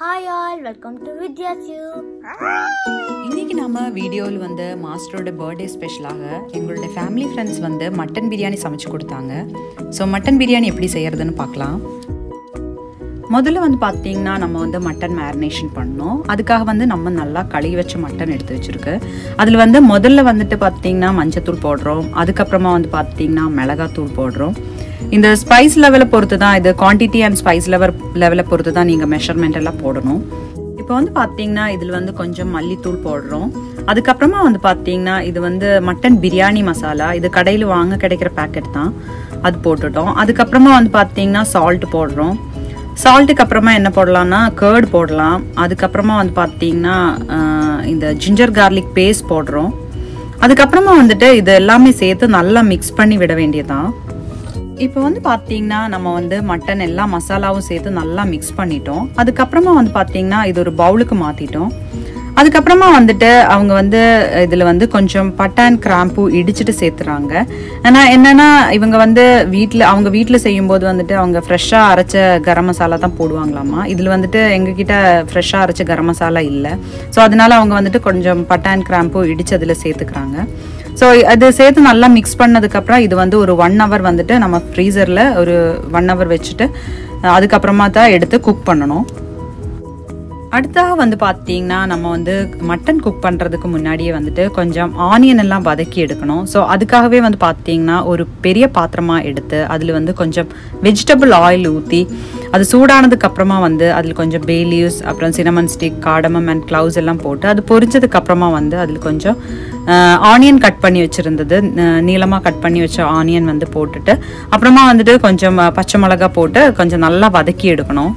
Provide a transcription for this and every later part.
Hi all, welcome to vidyasview. இன்னைக்கு நாம வீடியோவில் வந்து மாஸ்டரோட பர்த்டே ஸ்பெஷலாக எங்களோட ஃபேமிலி ஃப்ரெண்ட்ஸ் வந்து மட்டன் பிரியாணி சமைச்சு கொடுத்தாங்க. ஸோ மட்டன் பிரியாணி எப்படி செய்யறதுன்னு பார்க்கலாம். முதல்ல வந்து பார்த்தீங்கன்னா நம்ம வந்து மட்டன் மேரினேஷன் பண்ணோம். அதுக்காக வந்து நம்ம நல்லா கழுவி வச்ச மட்டன் எடுத்து வச்சுருக்கு. அதில் வந்து முதல்ல வந்துட்டு பார்த்தீங்கன்னா மஞ்சத்தூள் போடுறோம். அதுக்கப்புறமா வந்து பார்த்தீங்கன்னா மிளகாத்தூள் போடுறோம். இந்த ஸ்பைஸ் லெவலை பொறுத்து தான், இது குவான்டிட்டி அண்ட் ஸ்பைஸ் லெவலை பொறுத்து தான் நீங்கள் மெஷர்மெண்ட் எல்லாம் போடணும். இப்போ வந்து பார்த்தீங்கன்னா இதில் வந்து கொஞ்சம் மல்லித்தூள் போடுறோம். அதுக்கப்புறமா வந்து பார்த்தீங்கன்னா இது வந்து மட்டன் பிரியாணி மசாலா, இது கடையில் வாங்க கிடைக்கிற பேக்கெட் தான், அது போட்டுட்டோம். அதுக்கப்புறமா வந்து பார்த்தீங்கன்னா சால்ட் போடுறோம். சால்ட்டுக்கு அப்புறமா என்ன போடலாம்னா கர்ட் போடலாம். அதுக்கப்புறமா வந்து பார்த்தீங்கன்னா இந்த ஜிஞ்சர் கார்லிக் பேஸ்ட் போடுறோம். அதுக்கப்புறமா வந்துட்டு இது எல்லாமே சேர்த்து நல்லா மிக்ஸ் பண்ணி விட வேண்டியதான். இப்போ வந்து பார்த்தீங்கன்னா நம்ம வந்து மட்டன் எல்லா மசாலாவும் சேர்த்து நல்லா மிக்ஸ் பண்ணிட்டோம். அதுக்கப்புறமா வந்து பார்த்தீங்கன்னா இது ஒரு பவுலுக்கு மாற்றிட்டோம். அதுக்கப்புறமா வந்துட்டு அவங்க வந்து இதில் வந்து கொஞ்சம் பட்டை அண்ட் கிராம்பு இடிச்சிட்டு சேர்த்துறாங்க. ஆனால் என்னென்னா இவங்க வந்து அவங்க வீட்டில் செய்யும்போது வந்துட்டு அவங்க ஃப்ரெஷ்ஷாக அரைச்ச கரம் மசாலா தான் போடுவாங்களாமா. இதில் வந்துட்டு எங்ககிட்ட ஃப்ரெஷ்ஷாக அரைச்ச கரம் மசாலா இல்லை. ஸோ அதனால அவங்க வந்துட்டு கொஞ்சம் பட்டை அண்ட் கிராம்பு இடிச்சு அதில் சேர்த்துக்கிறாங்க. ஸோ அது சேர்த்து நல்லா மிக்ஸ் பண்ணதுக்கப்புறம் இது வந்து ஒரு 1 hour வந்துட்டு நம்ம ஃப்ரீசரில் ஒரு 1 hour வச்சுட்டு அதுக்கப்புறமா தான் எடுத்து குக் பண்ணணும். அடுத்தாக வந்து பார்த்தீங்கன்னா நம்ம வந்து மட்டன் குக் பண்ணுறதுக்கு முன்னாடியே வந்துட்டு கொஞ்சம் ஆனியன் எல்லாம் வதக்கி எடுக்கணும். ஸோ அதுக்காகவே வந்து பார்த்தீங்கன்னா ஒரு பெரிய பாத்திரமாக எடுத்து அதில் வந்து கொஞ்சம் வெஜிடபிள் ஆயில் ஊற்றி அது சூடானதுக்கப்புறமா வந்து அதில் கொஞ்சம் பே லீவ்ஸ், அப்புறம் cinnamon stick, cardamom and gloves எல்லாம் போட்டு அது பொரிஞ்சதுக்கப்புறமா வந்து அதில் கொஞ்சம் ஆனியன் கட் பண்ணி வச்சுருந்தது, நீளமாக கட் பண்ணி வச்ச ஆனியன் வந்து போட்டுட்டு அப்புறமா வந்துட்டு கொஞ்சம் பச்சை மிளகா போட்டு கொஞ்சம் நல்லா வதக்கி எடுக்கணும்.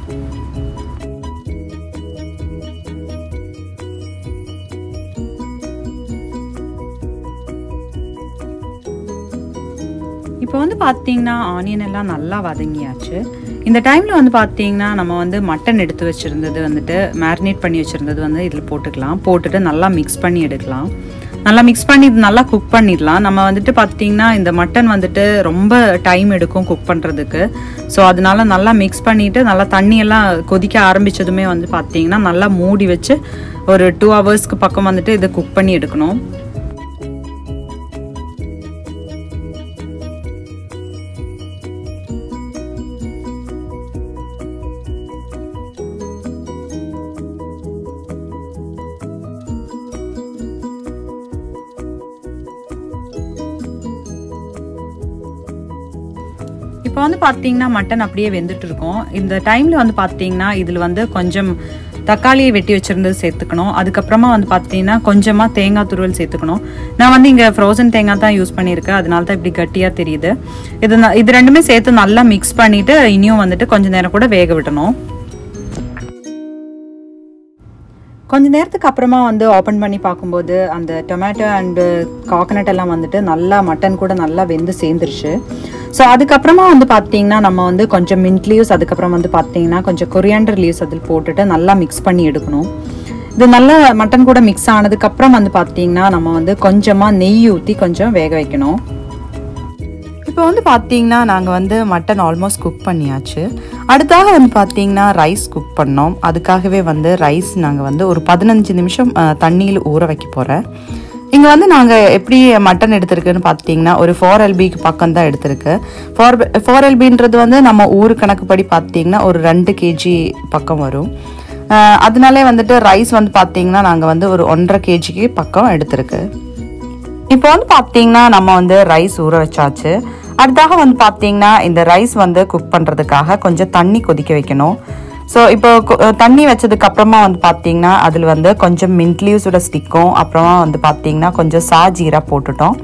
இப்போ வந்து பார்த்தீங்கன்னா ஆனியன் எல்லாம் நல்லா வதங்கியாச்சு. இந்த டைமில் வந்து பார்த்தீங்கன்னா நம்ம வந்து மட்டன் எடுத்து வச்சுருந்தது வந்துட்டு மேரினேட் பண்ணி வச்சுருந்தது வந்து இதில் போட்டுட்டு நல்லா மிக்ஸ் பண்ணி எடுக்கலாம். நல்லா மிக்ஸ் பண்ணி இது நல்லா குக் பண்ணிடலாம். நம்ம வந்துட்டு பார்த்தீங்கன்னா இந்த மட்டன் வந்துட்டு ரொம்ப டைம் எடுக்கும் குக் பண்ணுறதுக்கு. ஸோ அதனால நல்லா மிக்ஸ் பண்ணிவிட்டு நல்லா தண்ணியெல்லாம் கொதிக்க ஆரம்பித்ததுமே வந்து பார்த்தீங்கன்னா நல்லா மூடி வச்சு ஒரு 2 hours பக்கம் வந்துட்டு இதை குக் பண்ணி எடுக்கணும். இப்போ வந்து பார்த்தீங்கன்னா மட்டன் அப்படியே வெந்துட்டு இருக்கோம். இந்த டைமில் வந்து பார்த்தீங்கன்னா இதில் வந்து கொஞ்சம் தக்காளியை வெட்டி வச்சுருந்தது சேர்த்துக்கணும். அதுக்கப்புறமா வந்து பார்த்தீங்கன்னா கொஞ்சமாக தேங்காய் துருவல் சேர்த்துக்கணும். நான் வந்து இங்கே ஃப்ரோசன் தேங்காய் தான் யூஸ் பண்ணியிருக்கேன், அதனால தான் இப்படி கட்டியாக தெரியுது. இது ரெண்டுமே சேர்த்து நல்லா மிக்ஸ் பண்ணிவிட்டு இனியும் வந்துட்டு கொஞ்சம் நேரம் கூட வேக விடணும். கொஞ்ச நேரத்துக்கு அப்புறமா வந்து ஓப்பன் பண்ணி பார்க்கும்போது அந்த டொமேட்டோ அண்டு காக்கனட் எல்லாம் வந்துட்டு நல்லா மட்டன் கூட நல்லா வெந்து சேர்ந்துருச்சு. ஸோ அதுக்கப்புறமா வந்து பார்த்தீங்கன்னா நம்ம வந்து கொஞ்சம் மின்ட் லீவ்ஸ், அதுக்கப்புறம் வந்து பார்த்தீங்கன்னா கொஞ்சம் கொரியாண்டர் லீவ்ஸ் அதில் போட்டுட்டு நல்லா மிக்ஸ் பண்ணி எடுக்கணும். இது நல்லா மட்டன் கூட மிக்ஸ் ஆனதுக்கப்புறம் வந்து பார்த்தீங்கன்னா நம்ம வந்து கொஞ்சமாக நெய் ஊற்றி கொஞ்சம் வேக வைக்கணும். இப்போ வந்து பார்த்தீங்கன்னா நாங்கள் வந்து மட்டன் ஆல்மோஸ்ட் குக் பண்ணியாச்சு. அடுத்தாக வந்து பார்த்தீங்கன்னா ரைஸ் குக் பண்ணோம். அதுக்காகவே வந்து ரைஸ் நாங்கள் வந்து ஒரு 15 நிமிஷம் தண்ணியில் ஊற வைக்க போகிறேன். இங்கே வந்து நாங்கள் எப்படி மட்டன் எடுத்திருக்குன்னு பார்த்தீங்கன்னா ஒரு 4 lbக்கு பக்கம் தான் எடுத்திருக்கு. 4 lbன்றது வந்து நம்ம ஊர் கணக்குப்படி பார்த்தீங்கன்னா ஒரு 2 kg பக்கம் வரும். அதனாலே வந்துட்டு ரைஸ் வந்து பார்த்தீங்கன்னா நாங்கள் வந்து ஒரு 1.5 kg பக்கம் எடுத்திருக்கு. இப்போ வந்து பார்த்தீங்கன்னா நம்ம வந்து ரைஸ் ஊற வச்சாச்சு. அடுத்தாக வந்து பார்த்தீங்கன்னா இந்த ரைஸ் வந்து குக் பண்ணுறதுக்காக கொஞ்சம் தண்ணி கொதிக்க வைக்கணும். ஸோ இப்போ தண்ணி வச்சதுக்கு அப்புறமா வந்து பார்த்தீங்கன்னா அதில் வந்து கொஞ்சம் மின்ட் லீவ்ஸோட ஸ்டிக்கும், அப்புறமா வந்து பார்த்தீங்கன்னா கொஞ்சம் ஷாஜீரா போட்டுட்டோம்.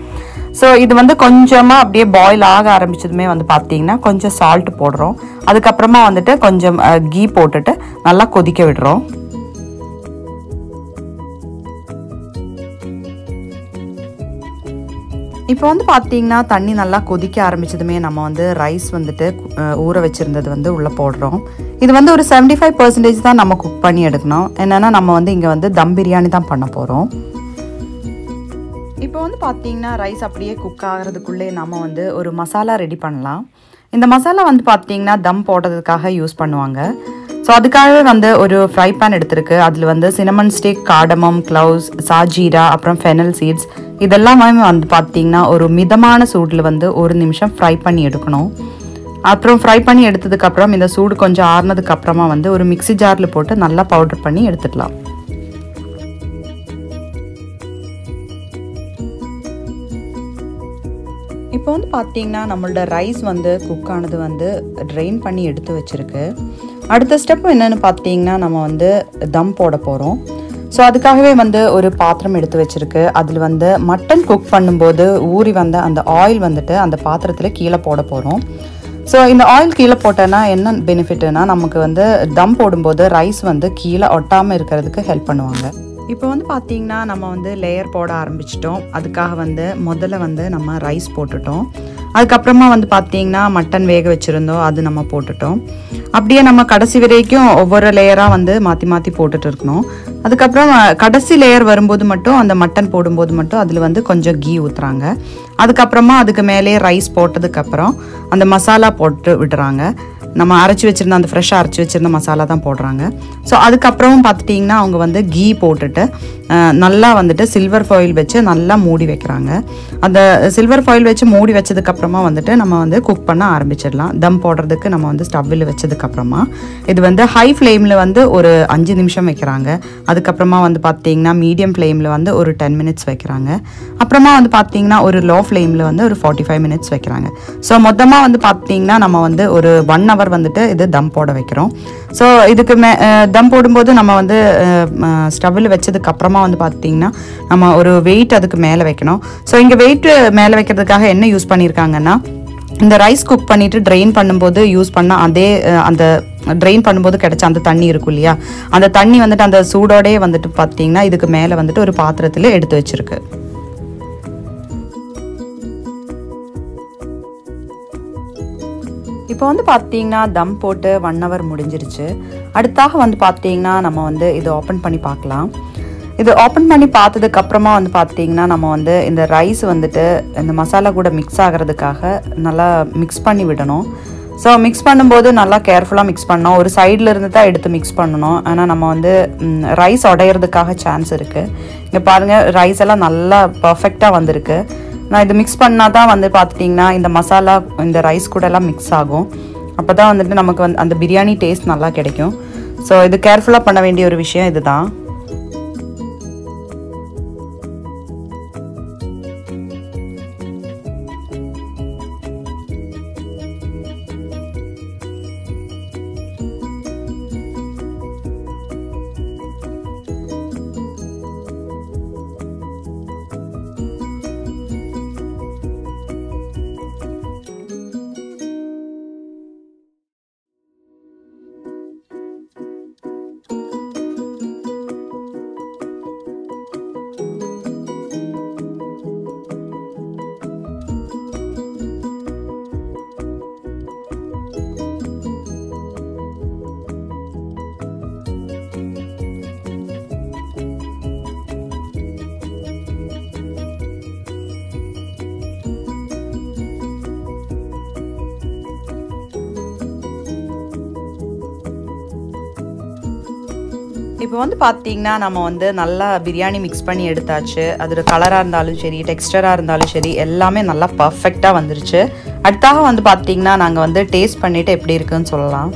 ஸோ இது வந்து கொஞ்சமாக அப்படியே பாயில் ஆக ஆரம்பிச்சதுமே வந்து பார்த்தீங்கன்னா கொஞ்சம் சால்ட் போடுறோம். அதுக்கப்புறமா வந்துட்டு கொஞ்சம் கீ போட்டுட்டு நல்லா கொதிக்க விடுறோம். இப்போ வந்து பார்த்தீங்கன்னா தண்ணி நல்லா கொதிக்க ஆரம்பிச்சதுமே நம்ம வந்து ரைஸ் வந்துட்டு ஊற வச்சுருந்தது வந்து உள்ளே போடுறோம். இது வந்து ஒரு 75% தான் நம்ம குக் பண்ணி எடுக்கணும். என்னென்னா நம்ம வந்து இங்கே வந்து தம் பிரியாணி தான் பண்ண போகிறோம். இப்போ வந்து பார்த்தீங்கன்னா ரைஸ் அப்படியே குக் ஆகிறதுக்குள்ளே நம்ம வந்து ஒரு மசாலா ரெடி பண்ணலாம். இந்த மசாலா வந்து பார்த்தீங்கன்னா தம் போடுறதுக்காக யூஸ் பண்ணுவாங்க. ஸோ அதுக்காகவே வந்து ஒரு ஃப்ரை பேன் எடுத்திருக்கு. அதில் வந்து cinnamon stick, cardamom, gloves, shahjeera, அப்புறம் ஃபெனல் சீட்ஸ் இதெல்லாமே வந்து பார்த்தீங்கன்னா ஒரு மிதமான சூடில் வந்து 1 நிமிஷம் ஃப்ரை பண்ணி எடுக்கணும். அப்புறம் ஃப்ரை பண்ணி எடுத்ததுக்கப்புறம் இந்த சூடு கொஞ்சம் ஆறுனதுக்கப்புறமா வந்து ஒரு மிக்ஸி ஜாரில் போட்டு நல்லா பவுடர் பண்ணி எடுத்துக்கலாம். இப்போ வந்து பார்த்தீங்கன்னா நம்மளோட ரைஸ் வந்து குக் ஆனது வந்து ட்ரெயின் பண்ணி எடுத்து வச்சுருக்கு. அடுத்த ஸ்டெப் என்னென்னு பார்த்தீங்கன்னா நம்ம வந்து தம் போட போகிறோம். ஸோ அதுக்காகவே வந்து ஒரு பாத்திரம் எடுத்து வச்சுருக்கு. அதில் வந்து மட்டன் குக் பண்ணும்போது ஊறி வந்த அந்த ஆயில் வந்துட்டு அந்த பாத்திரத்தில் கீழே போட போகிறோம். ஸோ இந்த ஆயில் கீழே போட்டோன்னா என்ன பெனிஃபிட்னா நமக்கு வந்து தம் போடும்போது ரைஸ் வந்து கீழே ஒட்டாமல் இருக்கிறதுக்கு ஹெல்ப் பண்ணுவாங்க. இப்போ வந்து பார்த்தீங்கன்னா நம்ம வந்து லேயர் போட ஆரம்பிச்சிட்டோம். அதுக்காக வந்து முதல்ல வந்து நம்ம ரைஸ் போட்டுட்டோம். அதுக்கப்புறமா வந்து பார்த்தீங்கன்னா மட்டன் வேக வச்சுருந்தோம், அது நம்ம போட்டுட்டோம். அப்படியே நம்ம கடைசி வரைக்கும் ஒவ்வொரு லேயராக வந்து மாற்றி மாற்றி போட்டுட்டு இருக்கணும். அதுக்கப்புறம் கடைசி லேயர் வரும்போது மட்டும் அந்த மட்டன் போடும்போது மட்டும் அதில் வந்து கொஞ்சம் கீ ஊற்றுறாங்க. அதுக்கப்புறமா அதுக்கு மேலேயே ரைஸ் போட்டதுக்கப்புறம் அந்த மசாலா போட்டு விடுறாங்க. நம்ம அரைச்சி வச்சுருந்த அந்த ஃப்ரெஷ்ஷாக அரைச்சி வச்சுருந்த மசாலா தான் போடுறாங்க. ஸோ அதுக்கப்புறமும் பார்த்துட்டிங்கன்னா அவங்க வந்து கீ போட்டுட்டு நல்லா வந்துட்டு சில்வர் ஃபாயில் வச்சு நல்லா மூடி வைக்கிறாங்க. அந்த சில்வர் ஃபாயில் வச்சு மூடி வச்சதுக்கப்புறமா வந்துட்டு நம்ம வந்து குக் பண்ண ஆரம்பிச்சிடலாம். தம் போடுறதுக்கு நம்ம வந்து ஸ்டவ்வில் வச்சதுக்கப்புறமா இது வந்து ஹை ஃப்ளேமில் வந்து ஒரு 5 நிமிஷம் வைக்கிறாங்க. அதுக்கப்புறமா வந்து பார்த்திங்கன்னா மீடியம் ஃப்ளேமில் வந்து ஒரு 10 மினிட்ஸ் வைக்கிறாங்க. அப்புறமா வந்து பார்த்திங்கன்னா ஒரு லோ ஃப்ளேமில் வந்து ஒரு 45 மினிட்ஸ் வைக்கிறாங்க. ஸோ மொத்தமாக வந்து பார்த்திங்கன்னா நம்ம வந்து ஒரு 1 hour வந்துட்டு இது தம் போட வைக்கிறோம். ஸோ இதுக்கு தம் போடும்போது நம்ம வந்து ஸ்டவ்வில் வச்சதுக்கப்புறமா வந்து பார்த்திங்கன்னா நம்ம ஒரு வெயிட் அதுக்கு மேலே வைக்கணும். ஸோ இங்கே வெயிட் மேலே வைக்கிறதுக்காக என்ன யூஸ் பண்ணியிருக்காங்கன்னா இந்த ரைஸ் குக் பண்ணிவிட்டு ட்ரெயின் பண்ணும்போது யூஸ் பண்ணால் அதே அந்த ட்ரெயின் பண்ணும்போது கிடைச்ச அந்த தண்ணி இருக்கும் இல்லையா, அந்த தண்ணி வந்துட்டு அந்த சூடோடையே வந்துட்டு பார்த்திங்கன்னா இதுக்கு மேலே வந்துட்டு ஒரு பாத்திரத்தில் எடுத்து வச்சுருக்கு. இப்போ வந்து பார்த்தீங்கன்னா தம் போட்டு 1 hour முடிஞ்சிருச்சு. அடுத்தாக வந்து பார்த்தீங்கன்னா நம்ம வந்து இதை ஓப்பன் பண்ணி பார்க்கலாம். இது ஓப்பன் பண்ணி பார்த்ததுக்கப்புறமா வந்து பார்த்தீங்கன்னா நம்ம வந்து இந்த ரைஸ் வந்துட்டு இந்த மசாலா கூட மிக்ஸ் ஆகிறதுக்காக நல்லா மிக்ஸ் பண்ணி விடணும். ஸோ மிக்ஸ் பண்ணும்போது நல்லா கேர்ஃபுல்லாக மிக்ஸ் பண்ணணும். ஒரு சைடில் இருந்து தான் எடுத்து மிக்ஸ் பண்ணணும். ஆனால் நம்ம வந்து ரைஸ் உடையிறதுக்காக சான்ஸ் இருக்குது. இங்கே பாருங்கள், ரைஸ் எல்லாம் நல்லா பர்ஃபெக்டாக வந்திருக்கு. நான் இது மிக்ஸ் பண்ணால் தான் வந்து பார்த்துட்டிங்கன்னா இந்த மசாலா இந்த ரைஸ் கூட எல்லாம் மிக்ஸ் ஆகும். அப்போ தான் வந்துட்டு நமக்கு வந்து அந்த பிரியாணி டேஸ்ட் நல்லா கிடைக்கும். ஸோ இது கேர்ஃபுல்லாக பண்ண வேண்டிய ஒரு விஷயம் இதுதான். இப்போ வந்து பார்த்தீங்கன்னா நம்ம வந்து நல்லா பிரியாணி மிக்ஸ் பண்ணி எடுத்தாச்சு. அதோட கலராக இருந்தாலும் சரி, டெக்ஸ்டராக இருந்தாலும் சரி, எல்லாமே நல்லா பர்ஃபெக்டாக வந்துருச்சு. அடுத்தாக வந்து பார்த்தீங்கன்னா நாங்கள் வந்து டேஸ்ட் பண்ணிவிட்டு எப்படி இருக்குன்னு சொல்லலாம்.